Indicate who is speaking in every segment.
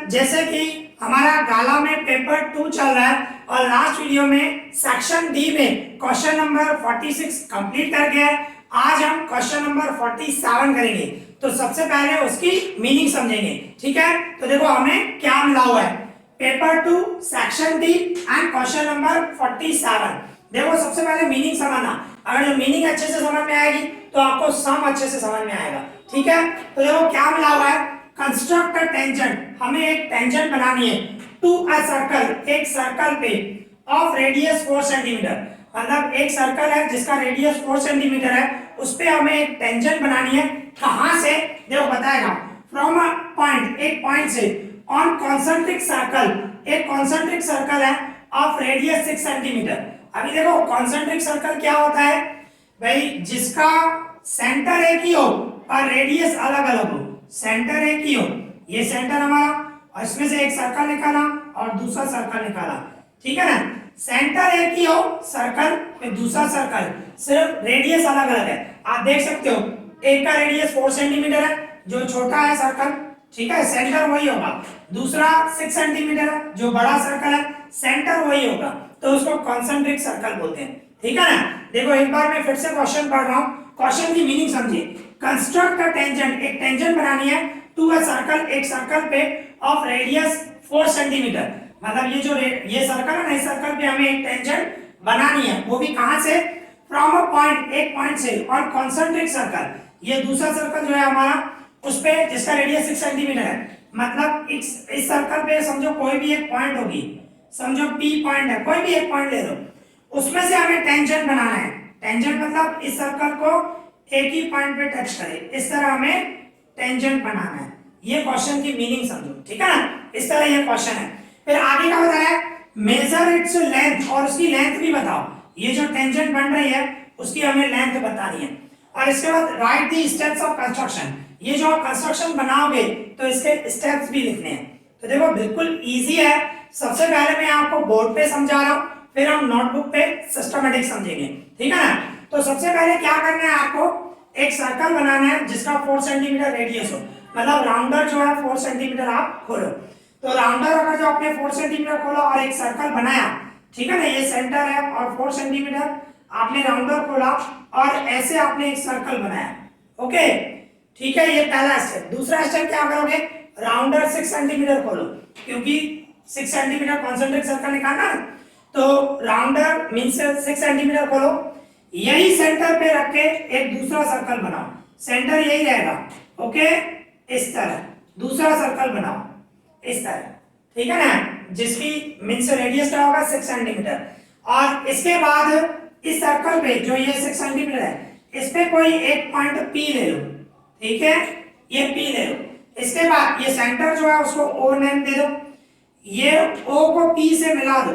Speaker 1: जैसे कि हमारा गाला में पेपर 2 चल रहा है और लास्ट वीडियो में सेक्शन डी में क्वेश्चन नंबर 46 कंप्लीट कर गया है। आज हम क्वेश्चन नंबर 47 करेंगे। तो सबसे पहले उसकी मीनिंग समझेंगे, ठीक है। तो देखो हमें क्या मिला हुआ है, paper 2 section D and question number 47। देखो सबसे पहले मीनिंग समझना, अगर जो मीनिंग अच्छे से समझ में आएगी तो आपको सम अच्छे से समझ में आएगा, ठीक है। तो देखो क्या मिला हुआ है, कंस्ट्रक्ट अ टेंजेंट, हमें एक टेंजेंट बनानी है टू अ सर्कल, एक सर्कल पे ऑफ रेडियस 4 सेंटीमीटर, मतलब एक सर्कल है जिसका रेडियस 4 सेंटीमीटर है, उस पे हमें एक टेंजेंट बनानी है। कहां से, देखो बताएगा, फ्रॉम अ पॉइंट, एक पॉइंट से, ऑन कॉन्सेंट्रिक सर्कल, एक कॉन्सेंट्रिक सर्कल है ऑफ रेडियस 6 सेंटीमीटर। अभी देखो कॉन्सेंट्रिक सर्कल क्या होता है भाई, जिसका सेंटर एक ही हो और रेडियस अलग अलग हो, सेंटर एक ही हो, ये सेंटर हमारा, और इसमें से एक सर्कल निकाला और दूसरा सर्कल निकाला, ठीक है ना। सेंटर एक ही हो सर्कल में, दूसरा सर्कल, सिर्फ रेडियस अलग अलग है। आप देख सकते हो एक का रेडियस 4 सेंटीमीटर है जो छोटा है सर्कल, ठीक है, सेंटर वही होगा। दूसरा 6 सेंटीमीटर है जो बड़ा सर्कल है, सेंटर वही होगा, तो उसको कॉन्सेंट्रिक सर्कल बोलते हैं, ठीक है ना। देखो एक बार मैं फिर से क्वेश्चन पढ़ रहा हूँ, क्वेश्चन की मीनिंग समझिए। कंस्ट्रक्ट अ टेंजेंट, एक टेंजेंट बनानी है टू अ सर्कल, एक सर्कल पे ऑफ रेडियस 4 सेंटीमीटर, मतलब ये जो ये सर्कल है ना, इस सर्कल पे हमें एक टेंजेंट बनानी है, वो भी कहां से, फ्रॉम अ पॉइंट, एक पॉइंट से, और कॉन्सेंट्रिक सर्कल, ये दूसरा सर्कल जो है हमारा, उस पे जिसका रेडियस 6 सेंटीमीटर है, मतलब इस सर्कल पे समझो कोई भी एक पॉइंट होगी, समझो P पॉइंट है, कोई भी एक पॉइंट ले लो, उसमें से हमें टेंजेंट बनाना है। टेंजेंट मतलब इस सर्कल को एक ही पॉइंट पे टच करे, इस तरह हमें टेंजेंट बनाना है। ये क्वेश्चन की मीनिंग समझो, ठीक है ना, इस तरह ये क्वेश्चन है। फिर आगे का बताया मेजर इट्स लेंथ, और उसकी लेंथ भी बताओ, ये जो टेंजेंट बन रही है उसकी हमें लेंथ बतानी है। और इसके बाद right the steps of construction, ये जो आप कंस्ट्रक्शन बनाओगे तो इसके स्टेप्स भी लिखने हैं। तो देखो बिल्कुल इजी है, सबसे पहले मैं आपको बोर्ड पे समझा रहा हूं, फिर हम नोटबुक पे सिस्टमैटिक समझेंगे, ठीक है ना। तो सबसे पहले क्या करना है, आपको एक सर्कल बनाना है जिसका 4 सेंटीमीटर रेडियस हो, मतलब राउंडर जो है 4 सेंटीमीटर आप खोलो। तो राउंडर अगर जो आपने 4 सेंटीमीटर खोला और एक सर्कल बनाया, ठीक है ना, ये सेंटर है और 4 सेंटीमीटर आपने राउंडर खोला और ऐसे आपने एक सर्कल बनाया, ओके, ठीक है, ये पहला स्टेप। दूसरा स्टेप क्या करोगे, राउंडर 6 सेंटीमीटर खोलो, क्योंकि 6 सेंटीमीटर कॉन्सेंट्रिक सर्कल निकालना है, तो राउंडर मींस 6 सेंटीमीटर खोलो, यही सेंटर पे रख के एक दूसरा सर्कल बनाओ, सेंटर यही रहेगा, ओके, इस तरह दूसरा सर्कल बनाओ, इस तरह, ठीक है ना, जिसकी मींस रेडियस क्या होगा 6 सेंटीमीटर। और इसके बाद इस सर्कल पे जो ये 6 सेंटीमीटर है, इस पे कोई एक पॉइंट P ले लो, ठीक है, ये P ले लो। इसके बाद ये सेंटर जो है उसको O नेम दे दो, ये O को P से मिला दो,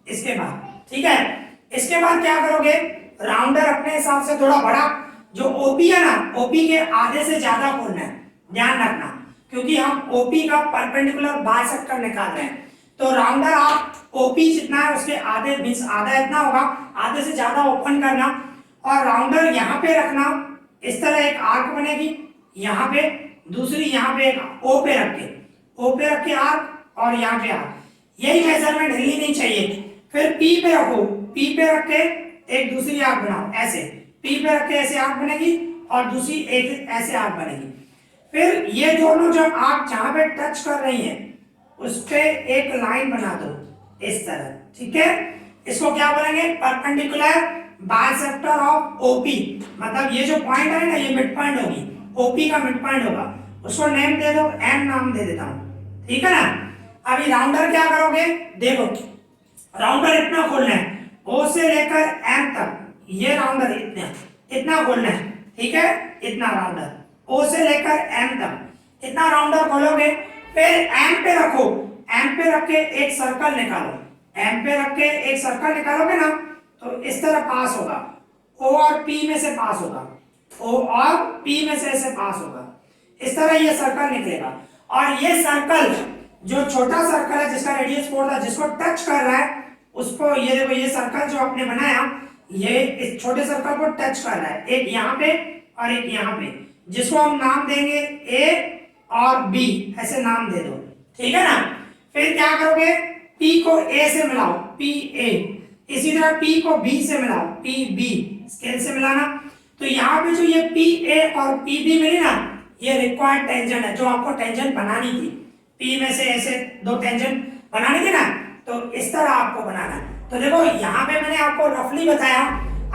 Speaker 1: इसके बाद, ठीक है। इसके बाद क्या करोगे, राउंडर अपने हिसाब से थोड़ा बड़ा, जो OP है ना, OP के आधे से ज्यादा खोलना है, ध्यान रखना, क्योंकि हम OP का परपेंडिकुलर बाइसेक्टर निकाल रहे हैं। तो राउंडर आप OP जितना है उसके आधे मींस आधा इतना होगा, आधे से ज्यादा ओपन करना, और राउंडर यहाँ पे रखना, इस तरह एक आर्क बनेगी यहाँ पे, दूसरी यहाँ पे एक O पे रख के आर्क, और यहाँ पे आर्क, यही मेजरमेंट हिलनी नहीं चाहिए। फिर P पे रखो, P पे रख के एक दूसरी आर्क बनाओ, ऐसे P पे रख के ऐसे आर्क बनेगी और दूसरी एक ऐसे आर्क बनेगी। फिर ये दोनों जब आर्क जहां पे टच कर रही हैं उस पे एक लाइन बना दो, इस तरह, ठीक है। इसको क्या बोलेंगे, परपेंडिकुलर बाइसेक्टर ऑफ OP, मतलब ये जो पॉइंट है ना, ये मिड पॉइंट होगी, OP का मिड पॉइंट होगा, उसको नेम दे दो, M नाम दे देता हूं, ठीक है ना। अभी राउंडर क्या करोगे, देखो राउंडर इतना खोलना है, O से लेकर M तक, ये राउंडर इतना खोलना है, ठीक है, इतना राउंडर O से लेकर M तक, इतना राउंडर खोलोगे। फिर M पे रखो, M पे रख के एक सर्कल निकालो, M पे रख के एक सर्कल निकालोगे ना, तो इस तरह पास होगा, O और P में से पास होगा, O और P में से ऐसे पास होगा, इस तरह ये सर्कल निकलेगा। और ये सर्कल जो छोटा सर्कल है जिसका रेडियस 4 था, जिसको टच कर रहा है उसको, ये देखो ये सर्कल जो आपने बनाया, ये इस छोटे सर्कल को टच कर रहा है, एक यहाँ पे और एक यहाँ पे, जिसको हम नाम देंगे A और B, ऐसे नाम दे दो, ठीक है ना। फिर क्या करोगे, P को A से मिलाओ, पी ए, इसी तरह P को B से मिलाओ, पी बी, स्केल से मिलाना। तो यहाँ पे जो ये पी ए और पी बी मिली ना, ये रिक्वायर्ड टेंजेंट है जो आपको टेंजेंट बनानी थी। P में से ऐसे दो टेंजेंट बनानी थी ना, तो इस तरह आपको बनाना है। तो देखो यहाँ पे मैंने आपको रफली बताया,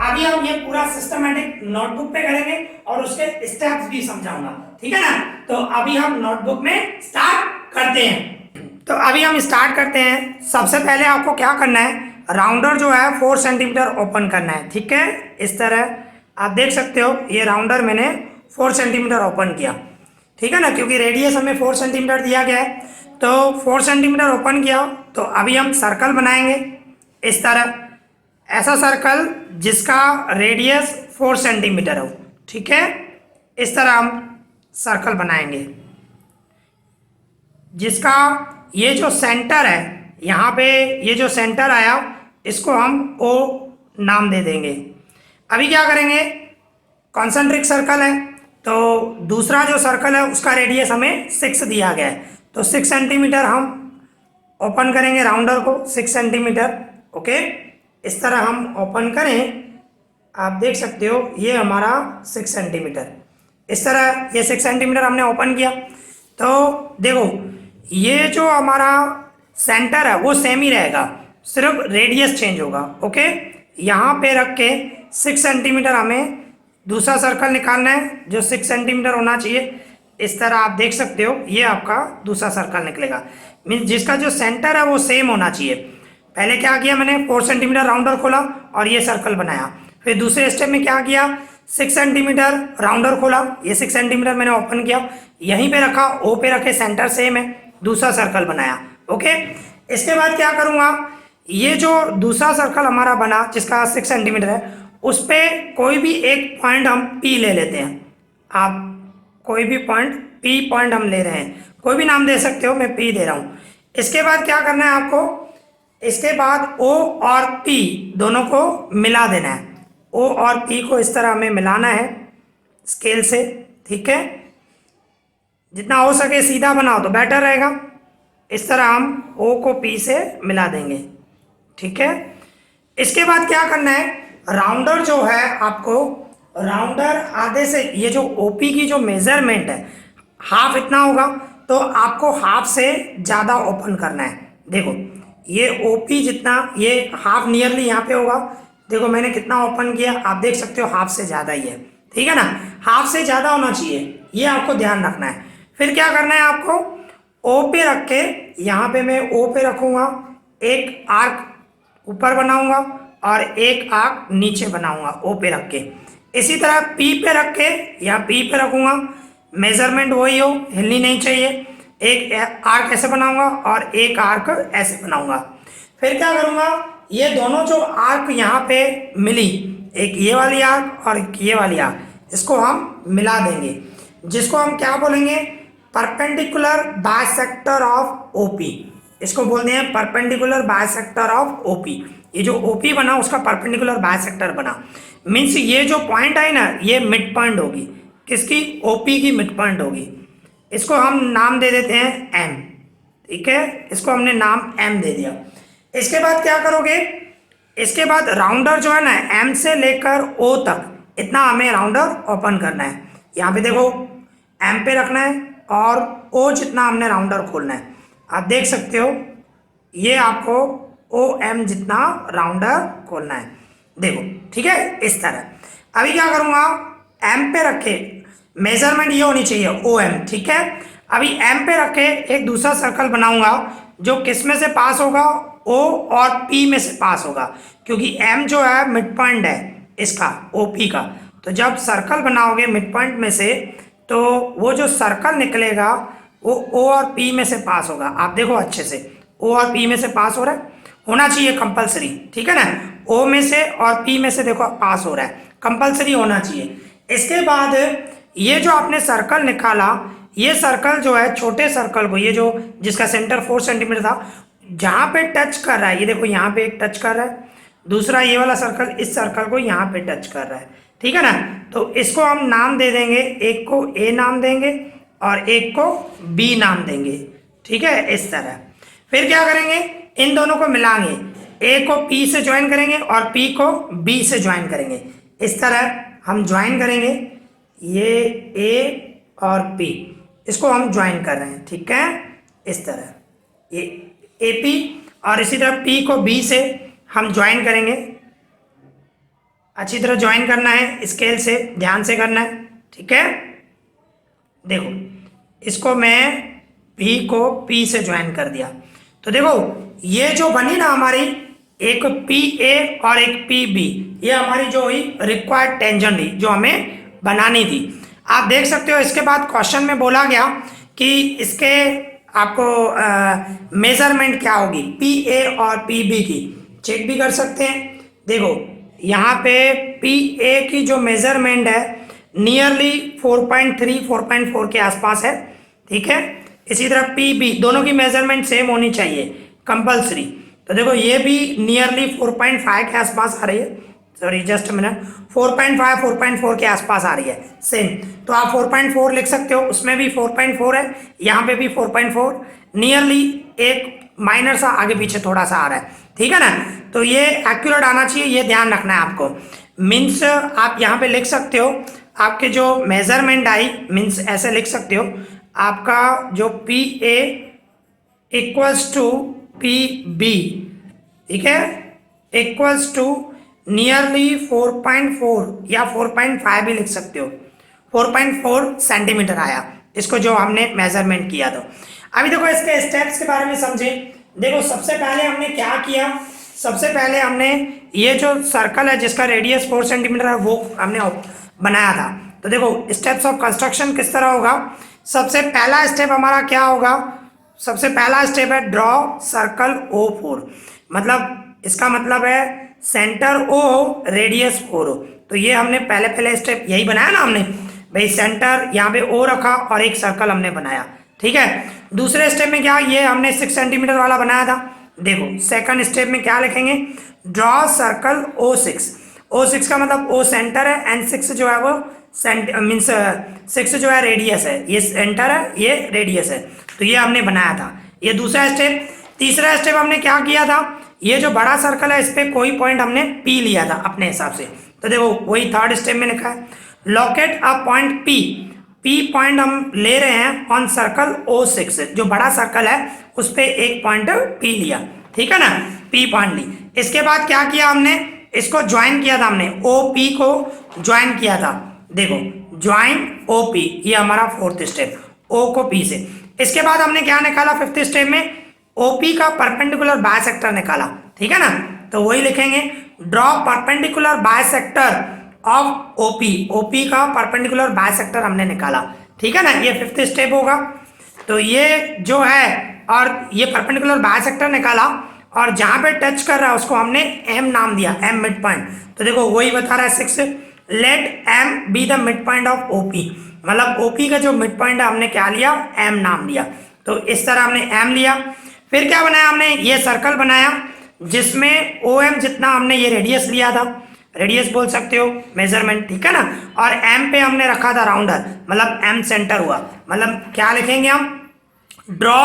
Speaker 1: अभी हम ये पूरा सिस्टमेटिक नोटबुक पे करेंगे और उसके स्टेप्स भी समझाऊंगा, ठीक है ना। तो अभी हम नोटबुक में स्टार्ट करते हैं। तो अभी हम स्टार्ट करते हैं। सबसे पहले आपको क्या करना है, राउंडर जो है 4 सेंटीमीटर ओपन करना है, ठीक है। इस तरह आप देख सकते हो, ये राउंडर मैंने 4 सेंटीमीटर ओपन किया, ठीक है ना, क्योंकि रेडियस हमें 4 सेंटीमीटर दिया गया है। तो 4 सेंटीमीटर ओपन किया, तो अभी हम सर्कल बनाएंगे इस तरह, ऐसा सर्कल जिसका रेडियस 4 सेंटीमीटर हो, ठीक है। इस तरह हम सर्कल बनाएंगे जिसका ये जो सेंटर है, यहाँ पे ये जो सेंटर आया, इसको हम O नाम दे देंगे। अभी क्या करेंगे, कॉन्सेंट्रिक सर्कल है, तो दूसरा जो सर्कल है उसका रेडियस हमें 6 दिया गया है, तो 6 सेंटीमीटर हम ओपन करेंगे राउंडर को, 6 सेंटीमीटर, ओके। इस तरह हम ओपन करें, आप देख सकते हो ये हमारा 6 सेंटीमीटर, इस तरह ये 6 सेंटीमीटर हमने ओपन किया। तो देखो ये जो हमारा सेंटर है वो सेम ही रहेगा, सिर्फ रेडियस चेंज होगा, ओके। यहाँ पे रख के 6 सेंटीमीटर हमें दूसरा सर्कल निकालना है जो 6 सेंटीमीटर होना चाहिए। इस तरह आप देख सकते हो ये आपका दूसरा सर्कल निकलेगा, मीन्स जिसका जो सेंटर है वो सेम होना चाहिए। पहले क्या किया मैंने, 4 सेंटीमीटर राउंडर खोला और ये सर्कल बनाया। फिर दूसरे स्टेप में क्या किया, 6 सेंटीमीटर राउंडर खोला, ये 6 सेंटीमीटर मैंने ओपन किया, यहीं पे रखा, O पे रखे, सेंटर सेम है, दूसरा सर्कल बनाया, ओके। इसके बाद क्या करूँगा, ये जो दूसरा सर्कल हमारा बना जिसका 6 सेंटीमीटर है, उस पर कोई भी एक पॉइंट हम P ले लेते हैं। आप कोई भी पॉइंट, P पॉइंट हम ले रहे हैं, कोई भी नाम दे सकते हो, मैं P दे रहा हूँ। इसके बाद क्या करना है आपको, इसके बाद O और P दोनों को मिला देना है। O और P को इस तरह हमें मिलाना है स्केल से, ठीक है। जितना हो सके सीधा बनाओ तो बेटर रहेगा। इस तरह हम O को P से मिला देंगे, ठीक है। इसके बाद क्या करना है, राउंडर जो है आपको, राउंडर आधे से, ये जो OP की जो मेजरमेंट है हाफ इतना होगा, तो आपको हाफ से ज़्यादा ओपन करना है। देखो ये OP जितना, ये हाफ नियरली यहाँ पे होगा, देखो मैंने कितना ओपन किया, आप देख सकते हो हाफ से ज़्यादा ही है, ठीक है ना, हाफ से ज़्यादा होना चाहिए, ये आपको ध्यान रखना है। फिर क्या करना है आपको, O पे रख के, यहाँ पे मैं O पे रखूँगा, एक आर्क ऊपर बनाऊँगा और एक आर्क नीचे बनाऊँगा O पे रख के। इसी तरह P पे रख के, यहाँ P पे रखूँगा, मेजरमेंट वही हो, हिलनी नहीं चाहिए, एक आर्क ऐसे बनाऊँगा और एक आर्क ऐसे बनाऊँगा। फिर क्या करूँगा, ये दोनों जो आर्क यहाँ पे मिली, एक ये वाली आर्क और एक ये वाली आर्क, इसको हम मिला देंगे, जिसको हम क्या बोलेंगे, परपेंडिकुलर बाइसेक्टर ऑफ OP, इसको बोलते हैं परपेंडिकुलर बाइसेक्टर ऑफ OP। ये जो OP बना उसका परपेंडिकुलर बाइसेक्टर बना, मीन्स ये जो पॉइंट आई ना, ये मिड पॉइंट होगी, किसकी, OP की मिड पॉइंट होगी। इसको हम नाम दे देते हैं M, ठीक है, इसको हमने नाम M दे दिया। इसके बाद क्या करोगे, इसके बाद राउंडर जो है ना, M से लेकर O तक इतना हमें राउंडर ओपन करना है। यहाँ पे देखो M पे रखना है और O जितना हमने राउंडर खोलना है। आप देख सकते हो ये आपको OM जितना राउंडर खोलना है, देखो, ठीक है, इस तरह। अभी क्या करूँगा, M पे रखे, मेजरमेंट ये होनी चाहिए OM, ठीक है। अभी M पे रखे एक दूसरा सर्कल बनाऊंगा जो किस में से पास होगा, O और P में से पास होगा, क्योंकि M जो है मिड पॉइंट है इसका, OP का। तो जब सर्कल बनाओगे मिड पॉइंट में से, तो वो जो सर्कल निकलेगा वो O और P में से पास होगा। आप देखो अच्छे से, O और P में से पास हो रहा है, होना चाहिए कंपलसरी, ठीक है ना। O में से और P में से देखो पास हो रहा है, कंपलसरी होना चाहिए। इसके बाद ये जो आपने सर्कल निकाला, ये सर्कल जो है, छोटे सर्कल को, ये जो जिसका सेंटर 4 सेंटीमीटर था, जहाँ पे टच कर रहा है, ये देखो यहाँ पे एक टच कर रहा है, दूसरा ये वाला सर्कल इस सर्कल को यहाँ पे टच कर रहा है, ठीक है ना। तो इसको हम नाम दे देंगे, एक को A नाम देंगे और एक को B नाम देंगे, ठीक है, इस तरह। फिर क्या करेंगे, इन दोनों को मिलाएंगे, ए को पी से ज्वाइन करेंगे और पी को बी से ज्वाइन करेंगे। इस तरह हम ज्वाइन करेंगे, ये ए और पी इसको हम ज्वाइन कर रहे हैं, ठीक है, इस तरह ये ए पी, और इसी तरह पी को बी से हम ज्वाइन करेंगे। अच्छी तरह ज्वाइन करना है, स्केल से ध्यान से करना है, ठीक है। देखो इसको मैं पी को पी से ज्वाइन कर दिया, तो देखो ये जो बनी ना हमारी, एक पी ए और एक पी बी, ये हमारी जो हुई रिक्वायर्ड टेंजेंट हुई जो हमें बनानी थी। आप देख सकते हो इसके बाद क्वेश्चन में बोला गया कि इसके आपको मेजरमेंट क्या होगी पी ए और पी बी की, चेक भी कर सकते हैं। देखो यहाँ पे पी ए की जो मेजरमेंट है नियरली 4.3 4.4 के आसपास है, ठीक है। इसी तरह पी बी, दोनों की मेजरमेंट सेम होनी चाहिए कंपलसरी। तो देखो ये भी नियरली 4.5 के आसपास आ रही है, सॉरी जस्ट मिनट, 4.5 4.4 के आसपास आ रही है सेम। तो आप 4.4 लिख सकते हो, उसमें भी 4.4 है, यहाँ पे भी 4.4, नियरली एक माइनर सा आगे पीछे थोड़ा सा आ रहा है, ठीक है ना। तो ये एक्यूरेट आना चाहिए, ये ध्यान रखना है आपको। मीन्स आप यहाँ पे लिख सकते हो, आपके जो मेजरमेंट आई मीन्स ऐसे लिख सकते हो, आपका जो P A equals to P B, ठीक है, इक्वल्स टू नियरली 4.4 या 4.5 भी लिख सकते हो, 4.4 सेंटीमीटर आया इसको जो हमने मेजरमेंट किया। तो अभी देखो इसके स्टेप्स के बारे में समझे। देखो सबसे पहले हमने क्या किया, सबसे पहले हमने ये जो सर्कल है जिसका रेडियस 4 सेंटीमीटर है वो हमने बनाया था। तो देखो स्टेप्स ऑफ कंस्ट्रक्शन किस तरह होगा। सबसे पहला स्टेप हमारा क्या होगा, सबसे पहला स्टेप है ड्रॉ सर्कल O4, मतलब इसका मतलब है सेंटर O हो, रेडियस 4 हो। तो ये हमने पहले स्टेप यही बनाया ना हमने, भाई सेंटर यहाँ पे O रखा और एक सर्कल हमने बनाया, ठीक है। दूसरे स्टेप में क्या, ये हमने 6 सेंटीमीटर वाला बनाया था। देखो सेकंड स्टेप में क्या लिखेंगे, ड्रॉ सर्कल O6। O6 का मतलब O सेंटर है एंड 6 जो है वो मीन्स 6 जो है रेडियस है, ये सेंटर है ये रेडियस है, तो ये हमने बनाया था, ये दूसरा स्टेप। तीसरा स्टेप हमने क्या किया था, ये जो बड़ा सर्कल है इस पर कोई पॉइंट हमने P लिया था अपने हिसाब से। तो देखो वही थर्ड स्टेप में लिखा है, locate a point P point हम ले रहे हैं ऑन सर्कल O6, जो बड़ा सर्कल है उस पर एक पॉइंट P लिया, ठीक है ना, P पॉइंट ली। इसके बाद क्या किया हमने, इसको ज्वाइन किया था हमने, OP को ज्वाइन किया था। देखो ज्वाइन OP, ये हमारा फोर्थ स्टेप, O को P से। इसके बाद हमने क्या निकाला फिफ्थ स्टेप में, OP का परपेंडिकुलर बायसेक्टर निकाला, ठीक है ना। तो वही लिखेंगे, draw perpendicular bisector of OP का परपेंडिकुलर बायसेक्टर हमने निकाला, ठीक है ना, ये फिफ्थ स्टेप होगा। तो ये जो है और ये परपेंडिकुलर बायसेक्टर निकाला और जहां पे टच कर रहा है उसको हमने M नाम दिया, M मिड पॉइंट। तो देखो वही बता रहा है 6, let M be the mid point of OP, मतलब OP का जो मिड पॉइंट है हमने क्या लिया, M नाम लिया। तो इस तरह हमने M लिया। फिर क्या बनाया हमने, ये सर्कल बनाया जिसमें OM जितना हमने ये रेडियस लिया था, रेडियस बोल सकते हो मेजरमेंट, ठीक है ना, और M पे हमने रखा था राउंडर, मतलब M सेंटर हुआ। मतलब क्या लिखेंगे हम, ड्रॉ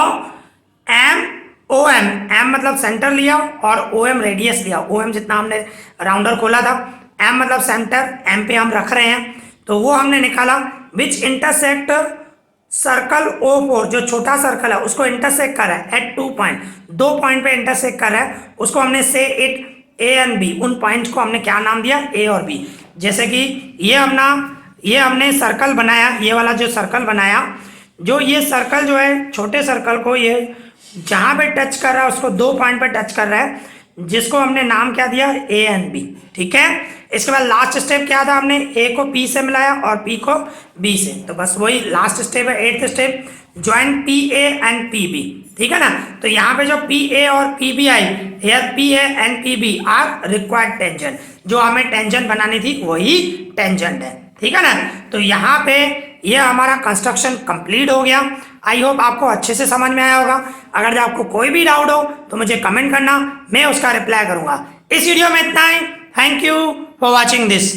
Speaker 1: M OM, M मतलब सेंटर लिया और OM रेडियस लिया, OM जितना हमने राउंडर खोला था, M मतलब सेंटर, M पे हम रख रहे हैं, तो वो हमने निकाला। विच इंटरसेक्ट सर्कल O4, जो छोटा सर्कल है उसको इंटरसेक्ट कर रहा है एट 2 पॉइंट, 2 पॉइंट पे इंटरसेक्ट कर रहा है, उसको हमने से इट A एंड B, उन पॉइंट्स को हमने क्या नाम दिया, A और B। जैसे कि ये हमने सर्कल बनाया, ये वाला जो सर्कल बनाया, जो ये सर्कल जो है छोटे सर्कल को ये जहां पे टच कर रहा है उसको 2 पॉइंट पे टच कर रहा है, जिसको हमने नाम क्या दिया, A एंड B, ठीक है। इसके बाद लास्ट स्टेप क्या था, हमने A को P से मिलाया और P को B से, तो बस वही लास्ट स्टेप है, 8th step, join PA and PB, ठीक है ना। तो यहाँ पे जो PA और PB आई, here PA and PB are required tangent, जो हमें टेंजेंट बनानी थी वही टेंजेंट है, ठीक है ना। तो यहाँ पे ये हमारा कंस्ट्रक्शन कंप्लीट हो गया। आई होप आपको अच्छे से समझ में आया होगा। अगर आपको कोई भी डाउट हो तो मुझे कमेंट करना, मैं उसका रिप्लाई करूंगा। इस वीडियो में इतना ही। Thank you for watching this.